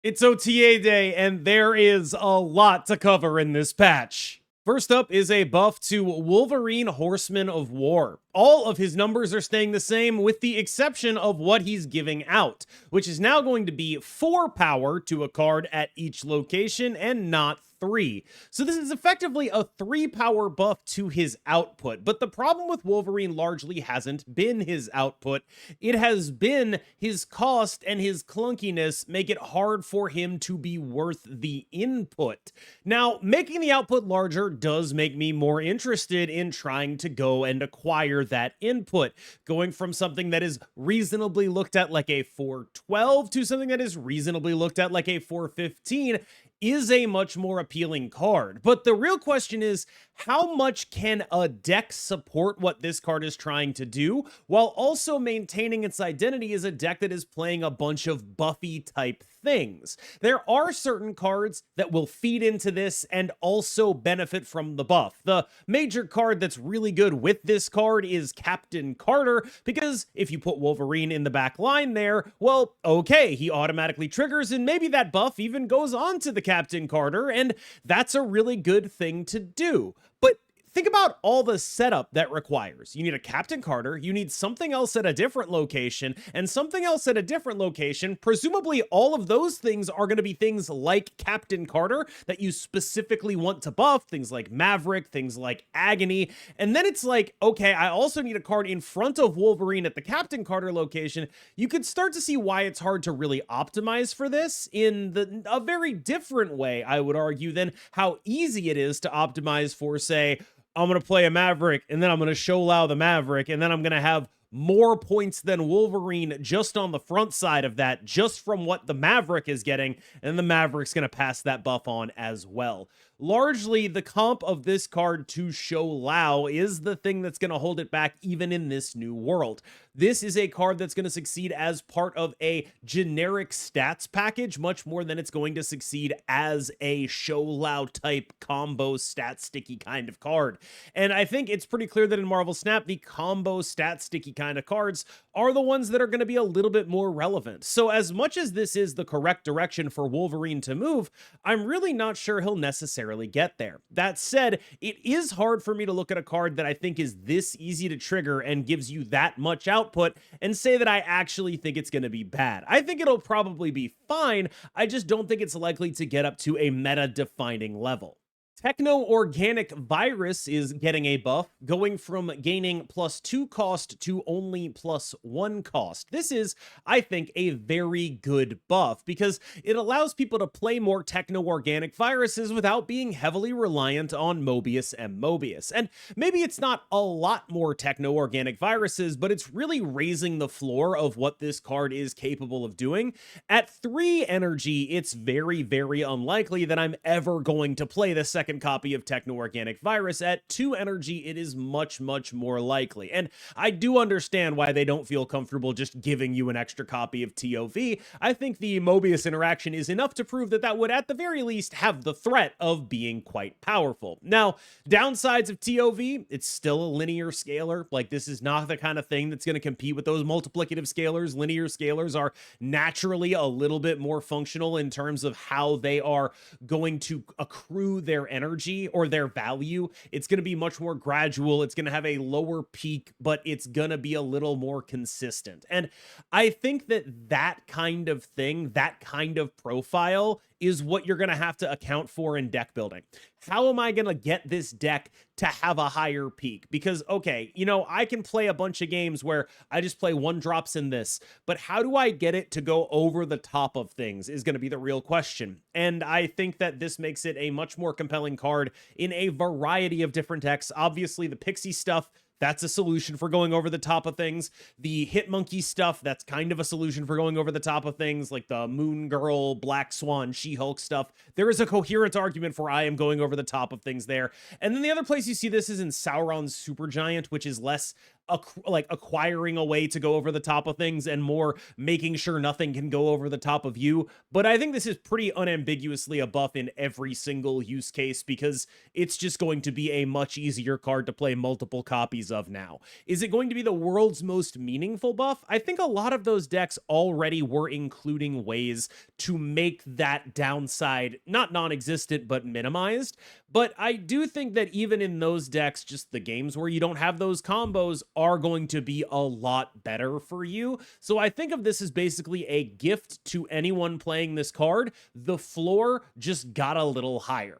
It's OTA day, and there is a lot to cover in this patch. First up is a buff to Wolverine Horseman of War. All of his numbers are staying the same with the exception of what he's giving out, which is now going to be 4 power to a card at each location and not 3. So this is effectively a 3 power buff to his output. But the problem with Wolverine largely hasn't been his output. It has been his cost, and his clunkiness make it hard for him to be worth the input. Now, making the output larger does make me more interested in trying to go and acquire that input, going from something that is reasonably looked at like a 412 to something that is reasonably looked at like a 415 is a much more appealing card. But the real question is, how much can a deck support what this card is trying to do, while also maintaining its identity as a deck that is playing a bunch of buffy type things? There are certain cards that will feed into this and also benefit from the buff. The major card that's really good with this card is Captain Carter, because if you put Wolverine in the back line there, well, okay, he automatically triggers, and maybe that buff even goes on to the Captain Carter, and that's a really good thing to do. But think about all the setup that requires. You need a Captain Carter, you need something else at a different location, and something else at a different location. Presumably all of those things are going to be things like Captain Carter that you specifically want to buff, things like Maverick, things like Agony. And then it's like, okay, I also need a card in front of Wolverine at the Captain Carter location. You could start to see why it's hard to really optimize for this in a very different way, I would argue, than how easy it is to optimize for, say, I'm going to play a Maverick, and then I'm going to show Lao the Maverick, and then I'm going to have more points than Wolverine just on the front side of that, just from what the Maverick is getting, and the Maverick's going to pass that buff on as well. Largely, the comp of this card to show Lao is the thing that's going to hold it back even in this new world. This is a card that's going to succeed as part of a generic stats package much more than it's going to succeed as a show Lao type combo stat sticky kind of card. And I think it's pretty clear that in Marvel Snap, the combo stat sticky kind of cards are the ones that are going to be a little bit more relevant. So as much as this is the correct direction for Wolverine to move, I'm really not sure he'll necessarily get there. That said, it is hard for me to look at a card that I think is this easy to trigger and gives you that much output and say that I actually think it's going to be bad. I think it'll probably be fine. I just don't think it's likely to get up to a meta-defining level. Techno-Organic Virus is getting a buff, going from gaining +2 cost to only +1 cost. This is, I think, a very good buff because it allows people to play more Techno-Organic Viruses without being heavily reliant on Mobius and Mobius. And maybe it's not a lot more Techno-Organic Viruses, but it's really raising the floor of what this card is capable of doing. At 3 energy, it's very, very unlikely that I'm ever going to play the second copy of Techno-Organic Virus. At 2 energy, it is much, much more likely. And I do understand why they don't feel comfortable just giving you an extra copy of TOV. I think the Mobius interaction is enough to prove that that would, at the very least, have the threat of being quite powerful. Now, downsides of TOV, it's still a linear scaler. Like, this is not the kind of thing that's going to compete with those multiplicative scalars. Linear scalars are naturally a little bit more functional in terms of how they are going to accrue their energy or their value. It's going to be much more gradual. It's going to have a lower peak, but it's going to be a little more consistent. And I think that that kind of thing, that kind of profile is what you're going to have to account for in deck building. How am I going to get this deck to have a higher peak? Because, okay, you know, I can play a bunch of games where I just play 1-drops in this, but how do I get it to go over the top of things is going to be the real question. And I think that this makes it a much more compelling card in a variety of different decks. Obviously, the Pixie stuff, that's a solution for going over the top of things. The Hit Monkey stuff, that's kind of a solution for going over the top of things, like the Moon Girl, Black Swan, She-Hulk stuff. There is a coherent argument for I am going over the top of things there. And then the other place you see this is in Sauron's Supergiant, which is less like acquiring a way to go over the top of things and more making sure nothing can go over the top of you. But I think this is pretty unambiguously a buff in every single use case because it's just going to be a much easier card to play multiple copies of now. Is it going to be the world's most meaningful buff? I think a lot of those decks already were including ways to make that downside not non-existent but minimized. But I do think that even in those decks, just the games where you don't have those combos are going to be a lot better for you. So I think of this as basically a gift to anyone playing this card. The floor just got a little higher.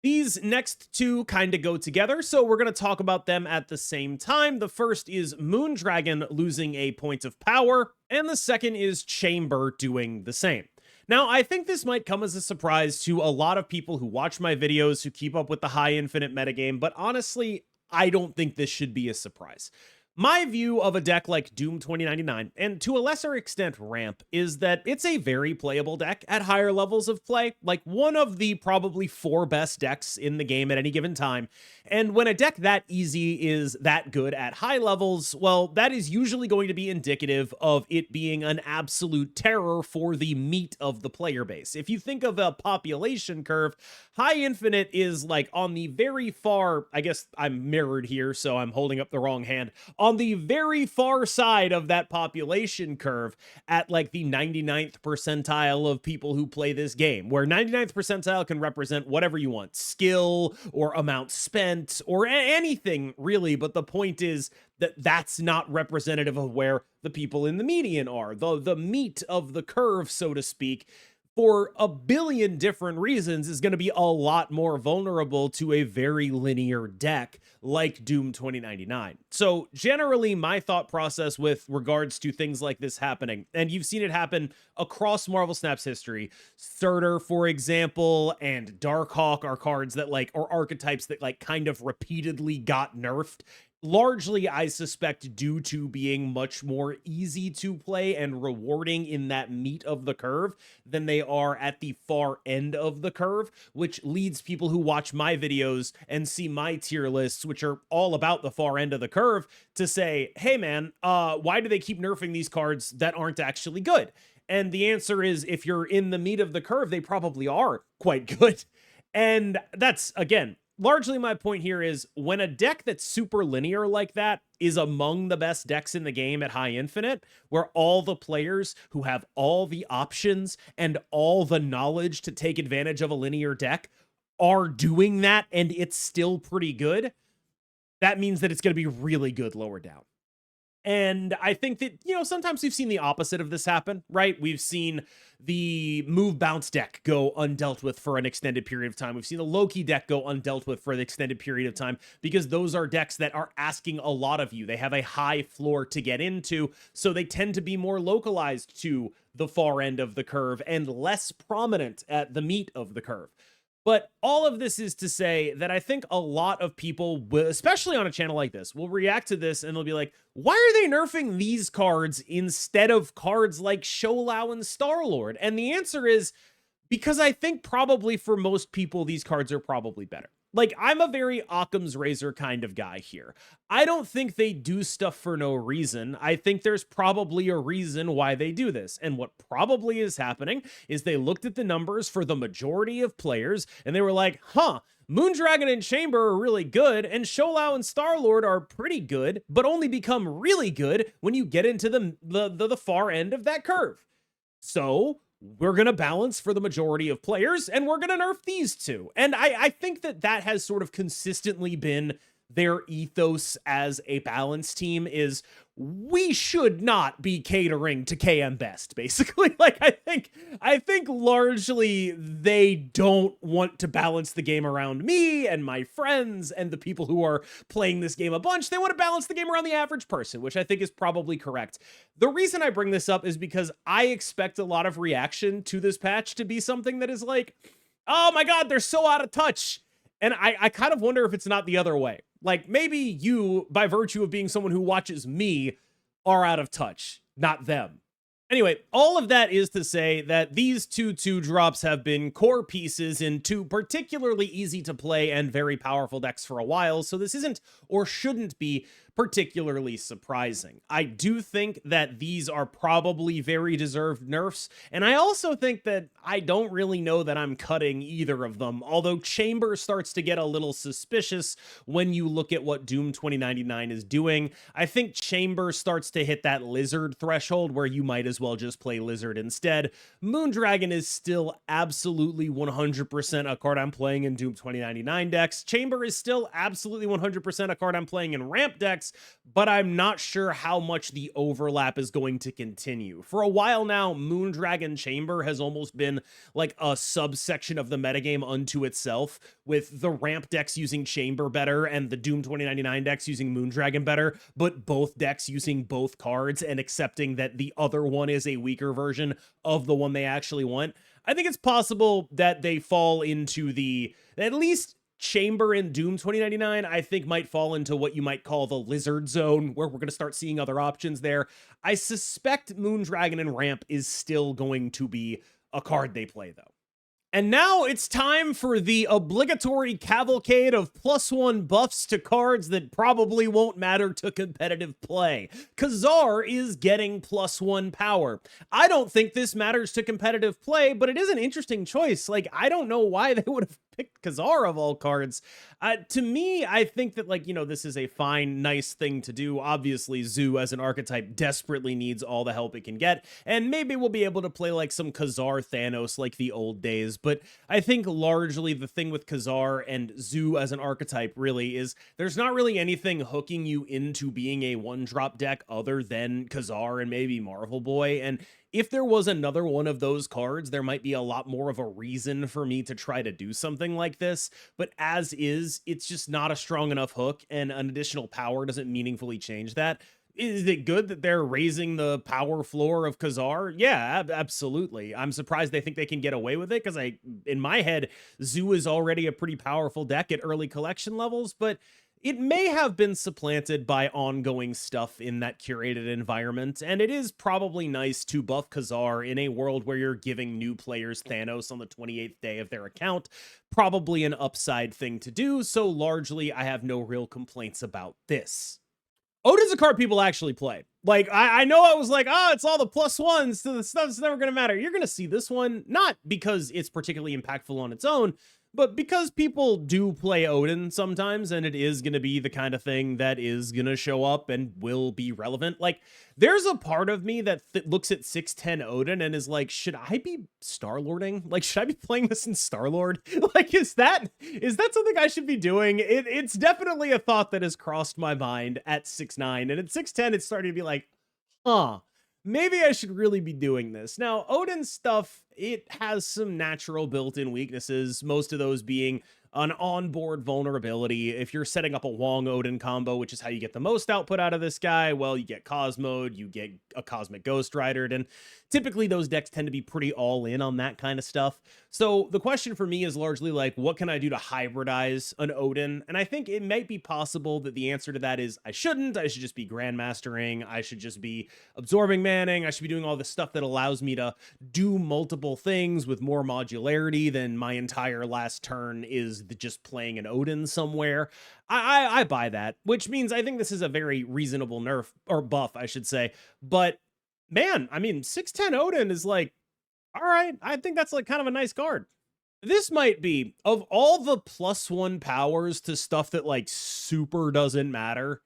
These next two kind of go together, so we're going to talk about them at the same time. The first is Moondragon losing a point of power, and the second is Chamber doing the same. Now, I think this might come as a surprise to a lot of people who watch my videos, who keep up with the high infinite metagame, but honestly, I don't think this should be a surprise. My view of a deck like Doom 2099, and to a lesser extent Ramp, is that it's a very playable deck at higher levels of play, like one of the probably 4 best decks in the game at any given time. And when a deck that easy is that good at high levels, well, that is usually going to be indicative of it being an absolute terror for the meat of the player base. If you think of a population curve, high infinite is like on the very far, I guess I'm mirrored here, so I'm holding up the wrong hand, on the very far side of that population curve at like the 99th percentile of people who play this game, where 99th percentile can represent whatever you want, skill or amount spent or anything really. But the point is that that's not representative of where the people in the median are, the meat of the curve, so to speak, for a billion different reasons is going to be a lot more vulnerable to a very linear deck like Doom 2099. So generally my thought process with regards to things like this happening, and you've seen it happen across Marvel Snap's history, Surtur, for example, and Darkhawk are cards that like, or archetypes that like kind of repeatedly got nerfed. Largely, I suspect, due to being much more easy to play and rewarding in that meat of the curve than they are at the far end of the curve, which leads people who watch my videos and see my tier lists, which are all about the far end of the curve, to say, hey man, why do they keep nerfing these cards that aren't actually good? And the answer is, if you're in the meat of the curve, they probably are quite good. And that's, again, largely my point here is when a deck that's super linear like that is among the best decks in the game at high infinite, where all the players who have all the options and all the knowledge to take advantage of a linear deck are doing that and it's still pretty good, that means that it's going to be really good lower down. And I think that, you know, sometimes we've seen the opposite of this happen, right? We've seen the move bounce deck go undealt with for an extended period of time. We've seen the Loki deck go undealt with for an extended period of time because those are decks that are asking a lot of you. They have a high floor to get into, so they tend to be more localized to the far end of the curve and less prominent at the meat of the curve. But all of this is to say that I think a lot of people, especially on a channel like this, will react to this and they'll be like, why are they nerfing these cards instead of cards like Sholau and Star-Lord? And the answer is because I think probably for most people, these cards are probably better. Like, I'm a very Occam's razor kind of guy here. I don't think they do stuff for no reason. I think there's probably a reason why they do this. And what probably is happening is they looked at the numbers for the majority of players and they were like, huh, Moondragon and Chamber are really good, and Sholau and Star-Lord are pretty good, but only become really good when you get into the far end of that curve. So we're going to balance for the majority of players, and we're going to nerf these two. And I think that that has sort of consistently been their ethos as a balance team, is we should not be catering to KMBest, basically. Like, I think largely they don't want to balance the game around me and my friends and the people who are playing this game a bunch. They want to balance the game around the average person, which I think is probably correct. The reason I bring this up is because I expect a lot of reaction to this patch to be something that is like, oh my God, they're so out of touch. And I kind of wonder if it's not the other way. Like, maybe you, by virtue of being someone who watches me, are out of touch, not them. Anyway, all of that is to say that these two 2-drops have been core pieces in two particularly easy to play and very powerful decks for a while, so this isn't or shouldn't be particularly surprising. I do think that these are probably very deserved nerfs, and I also think that I don't really know that I'm cutting either of them, although Chamber starts to get a little suspicious when you look at what Doom 2099 is doing. I think Chamber starts to hit that Lizard threshold where you might as well just play Lizard instead. Moondragon is still absolutely 100% a card I'm playing in Doom 2099 decks. Chamber is still absolutely 100% a card I'm playing in ramp decks, but I'm not sure how much the overlap is going to continue. For a while now, Moondragon Chamber has almost been like a subsection of the metagame unto itself, with the ramp decks using Chamber better and the Doom 2099 decks using Moondragon better, but both decks using both cards and accepting that the other one is a weaker version of the one they actually want. I think it's possible that they fall into at least Chamber in Doom 2099, I think might fall into what you might call the Lizard zone, where we're going to start seeing other options there. I suspect Moondragon and Ramp is still going to be a card they play, though. And now it's time for the obligatory cavalcade of +1 buffs to cards that probably won't matter to competitive play. Kazar is getting +1 power. I don't think this matters to competitive play, but it is an interesting choice. Like, I don't know why they would have picked Kazar of all cards. To me, I think that, like, this is a fine, nice thing to do. Obviously, Zoo as an archetype desperately needs all the help it can get, and maybe we'll be able to play like some Kazar Thanos like the old days. But I think largely the thing with Kazar and Zoo as an archetype really is there's not really anything hooking you into being a one-drop deck other than Kazar and maybe Marvel Boy. And if there was another one of those cards, there might be a lot more of a reason for me to try to do something like this. But as is, it's just not a strong enough hook, and an additional power doesn't meaningfully change that. Is it good that they're raising the power floor of Kazar? Yeah, absolutely. I'm surprised they think they can get away with it, because in my head, Zoo is already a pretty powerful deck at early collection levels, but it may have been supplanted by ongoing stuff in that curated environment, and it is probably nice to buff Kazar in a world where you're giving new players Thanos on the 28th day of their account. Probably an upside thing to do, so largely I have no real complaints about this. Odin's a card people actually play. Like, I know I was like, it's all the +1s, so the stuff's never going to matter. You're going to see this one, not because it's particularly impactful on its own, but because people do play Odin sometimes, and it is going to be the kind of thing that is going to show up and will be relevant. Like, there's a part of me that looks at 610 Odin and is like, should I be Star-Lording? Like, should I be playing this in Star-Lord? Like, is that something I should be doing? It's definitely a thought that has crossed my mind at 6'9", and at 6'10", it's starting to be like, maybe I should really be doing this. Now, Odin stuff, it has some natural built-in weaknesses, most of those being an onboard vulnerability. If you're setting up a Wong Odin combo, which is how you get the most output out of this guy, well, you get Cosmode, you get a Cosmic Ghost Rider, and typically those decks tend to be pretty all in on that kind of stuff. So the question for me is largely like, what can I do to hybridize an Odin? And I think it might be possible that the answer to that is I shouldn't. I should just be Grandmastering. I should just be absorbing Manning. I should be doing all the stuff that allows me to do multiple things with more modularity than my entire last turn is just playing an Odin somewhere. I buy that, which means I think this is a very reasonable nerf, or buff, I should say. But man, I mean, 610 Odin is like, all right, I think that's like kind of a nice card. This might be, of all the +1 powers to stuff that like super doesn't matter,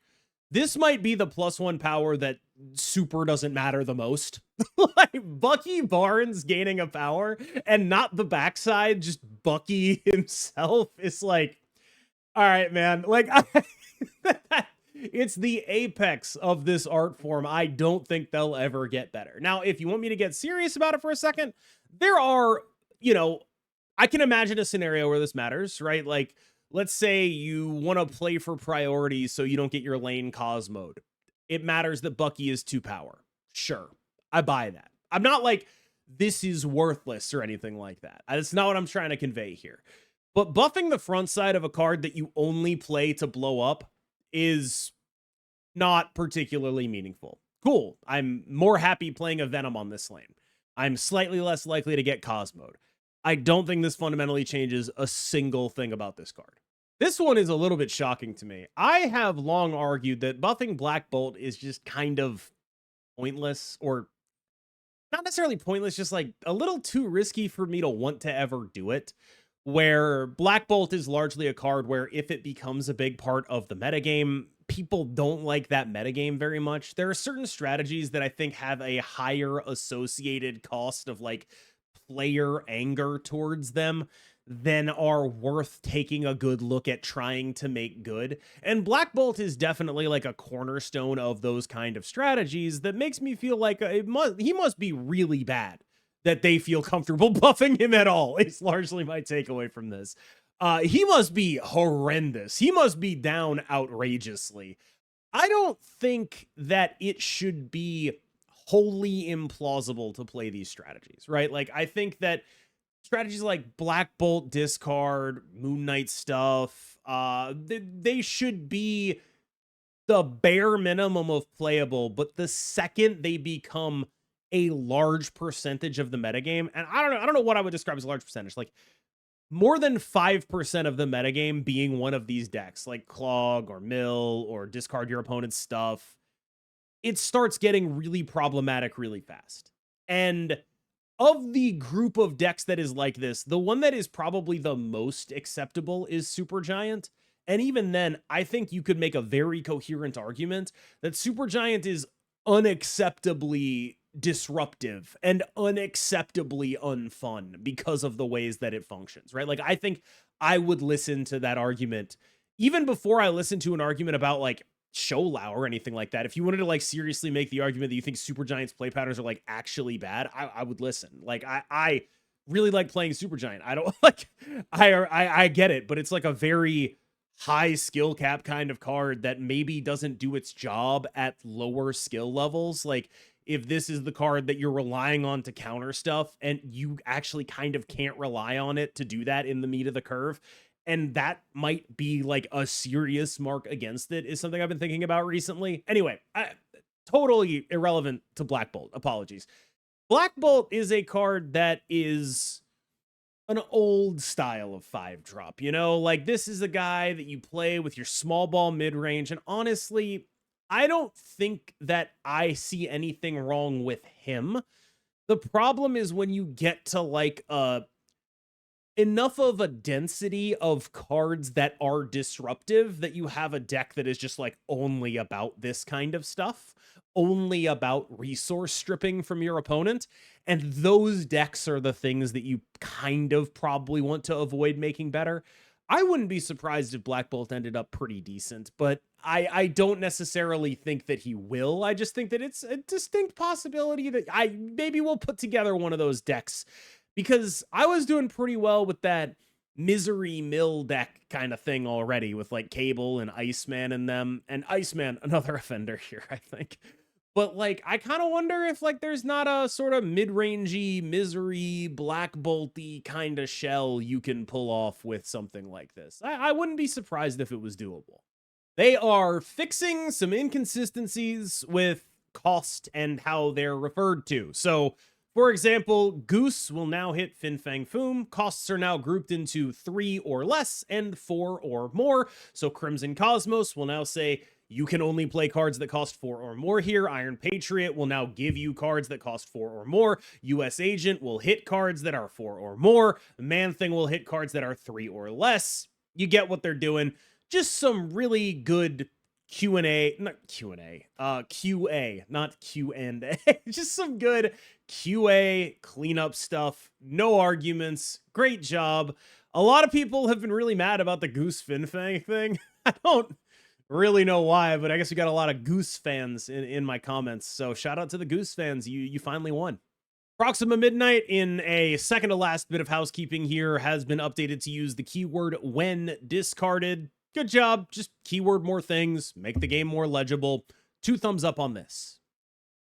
this might be the +1 power that super doesn't matter the most. Like, Bucky Barnes gaining a power and not the backside, just Bucky himself is like, all right, man. Like, it's the apex of this art form. I don't think they'll ever get better. Now, if you want me to get serious about it for a second, there are, I can imagine a scenario where this matters, right? Like, let's say you want to play for priority so you don't get your lane Cosmode. It matters that Bucky is 2 power. Sure, I buy that. I'm not like, this is worthless or anything like that. That's not what I'm trying to convey here. But buffing the front side of a card that you only play to blow up is not particularly meaningful. Cool, I'm more happy playing a Venom on this lane. I'm slightly less likely to get Cosmode. I don't think this fundamentally changes a single thing about this card. This one is a little bit shocking to me. I have long argued that buffing Black Bolt is just kind of pointless, or not necessarily pointless, just like a little too risky for me to want to ever do it. Where Black Bolt is largely a card where if it becomes a big part of the metagame, people don't like that metagame very much. There are certain strategies that I think have a higher associated cost of like player anger towards them than are worth taking a good look at trying to make good. And Black Bolt is definitely like a cornerstone of those kind of strategies that makes me feel like he must be really bad that they feel comfortable buffing him at all. It's largely my takeaway from this. He must be horrendous. He must be down outrageously. I don't think that it should be wholly implausible to play these strategies, right? Like, I think that strategies like Black Bolt discard, Moon Knight stuff, they should be the bare minimum of playable, but the second they become a large percentage of the metagame, and I don't know what I would describe as a large percentage, like more than 5% of the metagame being one of these decks, like Clog or Mill or discard your opponent's stuff, it starts getting really problematic really fast. And of the group of decks that is like this, the one that is probably the most acceptable is Supergiant. And even then, I think you could make a very coherent argument that Supergiant is unacceptably disruptive and unacceptably unfun because of the ways that it functions, right? Like, I think I would listen to that argument even before I listen to an argument about like Sholau or anything like that. If you wanted to like seriously make the argument that you think Supergiant's play patterns are like actually bad, I would listen. Like, I really like playing Supergiant. I don't like, I get it, but it's like a very high skill cap kind of card that maybe doesn't do its job at lower skill levels. Like, if this is the card that you're relying on to counter stuff and you actually kind of can't rely on it to do that in the meat of the curve, and that might be like a serious mark against it, is something I've been thinking about recently. Anyway, totally irrelevant to Black Bolt. Apologies. Black Bolt is a card that is an old style of 5-drop, you know? Like, this is a guy that you play with your small ball mid-range, and honestly, I don't think that I see anything wrong with him. The problem is when you get to like enough of a density of cards that are disruptive that you have a deck that is just like only about this kind of stuff, only about resource stripping from your opponent. And those decks are the things that you kind of probably want to avoid making better. I wouldn't be surprised if Black Bolt ended up pretty decent, but I don't necessarily think that he will. I just think that it's a distinct possibility that I maybe will put together one of those decks, because I was doing pretty well with that Misery Mill deck kind of thing already with like Cable and Iceman in them. And Iceman, another offender here, I think. But like, I kind of wonder if like there's not a sort of mid-rangey, Misery, Black Bolty kind of shell you can pull off with something like this. I wouldn't be surprised if it was doable. They are fixing some inconsistencies with cost and how they're referred to. So, for example, Goose will now hit Fin Fang Foom. Costs are now grouped into 3 or less and 4 or more. So Crimson Cosmos will now say you can only play cards that cost 4 or more here. Iron Patriot will now give you cards that cost 4 or more. US Agent will hit cards that are 4 or more. Man Thing will hit cards that are 3 or less. You get what they're doing. Just some really good QA, not Q&A. Just some good QA cleanup stuff. No arguments. Great job. A lot of people have been really mad about the Goose Fin Fang thing. I don't really know why, but I guess we got a lot of Goose fans in my comments. So shout out to the Goose fans. You finally won. Proxima Midnight, in a second to last bit of housekeeping here, has been updated to use the keyword when discarded. Good job. Just keyword more things, make the game more legible. 2 thumbs up on this.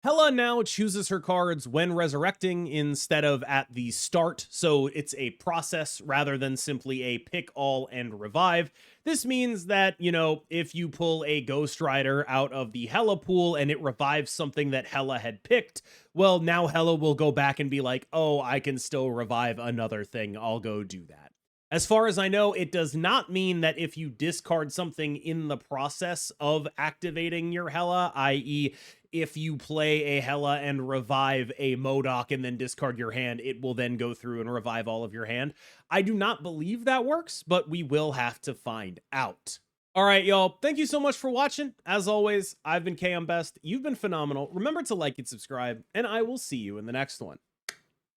Hela now chooses her cards when resurrecting instead of at the start, so it's a process rather than simply a pick all and revive. This means that, you know, if you pull a Ghost Rider out of the Hela pool and it revives something that Hela had picked, well, now Hela will go back and be like, oh, I can still revive another thing. I'll go do that. As far as I know, it does not mean that if you discard something in the process of activating your Hela, i.e., if you play a Hela and revive a Modok and then discard your hand, it will then go through and revive all of your hand. I do not believe that works, but we will have to find out. All right, y'all. Thank you so much for watching. As always, I've been KMBest. You've been phenomenal. Remember to like and subscribe, and I will see you in the next one.